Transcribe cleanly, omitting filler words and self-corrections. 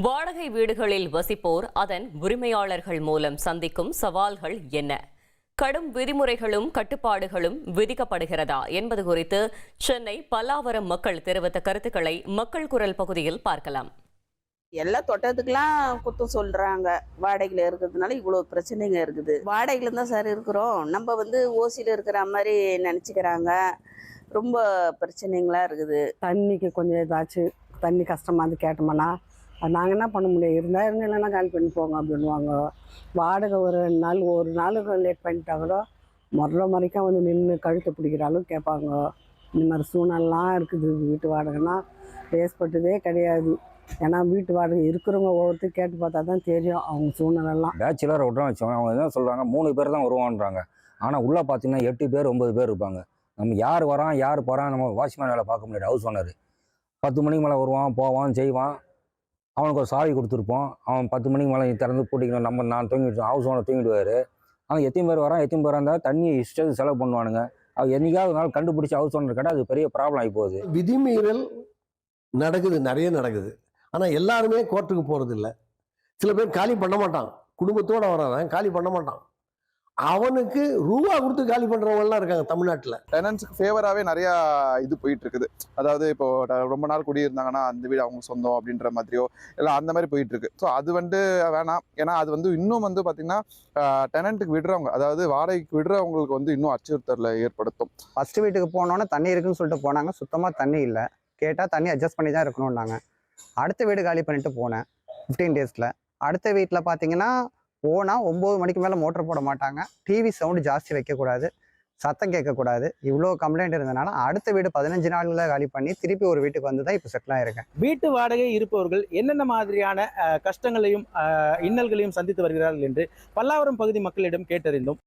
வாடகை வீடுகளில் வசிப்போர் அதன் உரிமையாளர்கள் மூலம் சந்திக்கும் சவால்கள் என்ன? கடும் விதிமுறைகளும் கட்டுப்பாடுகளும் விதிக்கப்படுகிறதா என்பது குறித்து சென்னை பல்லாவரம் மக்கள் தெரிவித்த கருத்துக்களை மக்கள் குரல் பகுதியில் பார்க்கலாம். எல்லா தொட்டத்துக்கெல்லாம் குத்தம் சொல்றாங்க. வாடகையில இருக்கிறதுனால இவ்வளவு பிரச்சனைங்க இருக்குது. வாடகையில தான் சார் இருக்கிறோம். நம்ம ஓசியில இருக்கிற மாதிரி நினைச்சுக்கிறாங்க. ரொம்ப பிரச்சனைங்களா இருக்குது. தண்ணிக்கு கொஞ்சம் ஏதாச்சும் தண்ணி கஷ்டமாக இருந்து கேட்டோம்னா நாங்கள் என்ன பண்ண முடியும், இருந்தால் இருந்து இல்லைன்னா காலி பண்ணி போங்க அப்படின்வாங்க. வாடகை ஒரு நாள் லேட் பண்ணிட்டா கூட முறைக்கும் நின்று கழுத்தை பிடிக்கிற அளவுக்கு கேட்பாங்க. இந்த மாதிரி சூழ்நிலாம் இருக்குது. வீட்டு வாடகைனா பேசப்பட்டதே கிடையாது. ஏன்னா வீட்டு வாடகை இருக்கிறவங்க ஒவ்வொருத்தரும் கேட்டு பார்த்தா தான் தெரியும் அவங்க சூழ்நிலாம். பேச்சுலர் விட்றோம் வச்சோங்க, அவங்க என்ன சொல்கிறாங்க 3 பேர் தான் வருவான்றாங்க. ஆனால் உள்ளே பார்த்தீங்கன்னா 8 பேர் 9 பேர் இருப்பாங்க. நம்ம யார் வரான் யார் போகிறான் நம்ம வாட்ச்மேன் வேலை பார்க்க முடியாது. ஹவுஸ் ஓனர் 10 மணிக்கு மேலே வருவான், போவான், செய்வான். அவனுக்கு ஒரு சாவி கொடுத்துருப்போம். அவன் 10 மணிக்கு மேலே திறந்து பூட்டிக்கணும். நான் தூங்கிட்டு ஹவுஸ் ஓனர் தூங்கிடுவார். ஆனால் எத்தனை பேர் வரான் எத்தனை பேர் இருந்தால் தண்ணியை இஷ்டத்துக்கு செலவு பண்ணுவானுங்க. அது என்னைக்காவது நாள் கண்டுபிடிச்சி ஹவுஸ் ஓனர் கேட்டால் அது பெரிய ப்ராப்ளம் ஆகி போகுது. விதிமீறல் நடக்குது, நிறைய நடக்குது. ஆனால் எல்லாருமே கோர்ட்டுக்கு போகிறது இல்லை. சில பேர் காலி பண்ண மாட்டான், குடும்பத்தோடு வரவன் காலி பண்ண மாட்டான். அவனுக்கு ரூபா கொடுத்து காலி பண்ணுறவங்கலாம் இருக்காங்க தமிழ்நாட்டில். டெனன்ட்ஸ்க்கு ஃபேவராகவே நிறையா இது போயிட்டு இருக்குது. அதாவது இப்போ ரொம்ப நாள் குடியிருந்தாங்கன்னா அந்த வீடு அவங்க சொந்தம் அப்படின்ற மாதிரியோ எல்லாம் அந்த மாதிரி போயிட்டு இருக்கு. ஸோ அது வேணாம். ஏன்னா அது இன்னும் பார்த்தீங்கன்னா டெனண்ட்டுக்கு விடுறவங்க, அதாவது வாடகைக்கு விடுறவங்களுக்கு இன்னும் அச்சுறுத்தலை ஏற்படுத்தும். ஃபர்ஸ்ட் வீட்டுக்கு போனோன்னே தண்ணி இருக்குன்னு சொல்லிட்டு போனாங்க. சுத்தமாக தண்ணி இல்லை. கேட்டால் தண்ணி அட்ஜஸ்ட் பண்ணி தான் இருக்கணும்னாங்க. அடுத்த வீடு காலி பண்ணிட்டு போனேன் 15 டேஸில். அடுத்த வீட்டில் பார்த்தீங்கன்னா போனால் 9 மணிக்கு மேலே மோட்டர் போட மாட்டாங்க. டிவி சவுண்டு ஜாஸ்தி வைக்கக்கூடாது, சத்தம் கேட்கக்கூடாது. இவ்வளோ கம்ப்ளைண்ட் இருந்ததுனால அடுத்த வீடு 15 நாளில் காலி பண்ணி திருப்பி ஒரு வீட்டுக்கு வந்து தான் இப்போ செட்டில் ஆயிருக்கேன். வீட்டு வாடகை இருப்பவர்கள் என்னென்ன மாதிரியான கஷ்டங்களையும் இன்னல்களையும் சந்தித்து வருகிறார்கள் என்று பல்லாவரம் பகுதி மக்களிடம் கேட்டறிந்தோம்.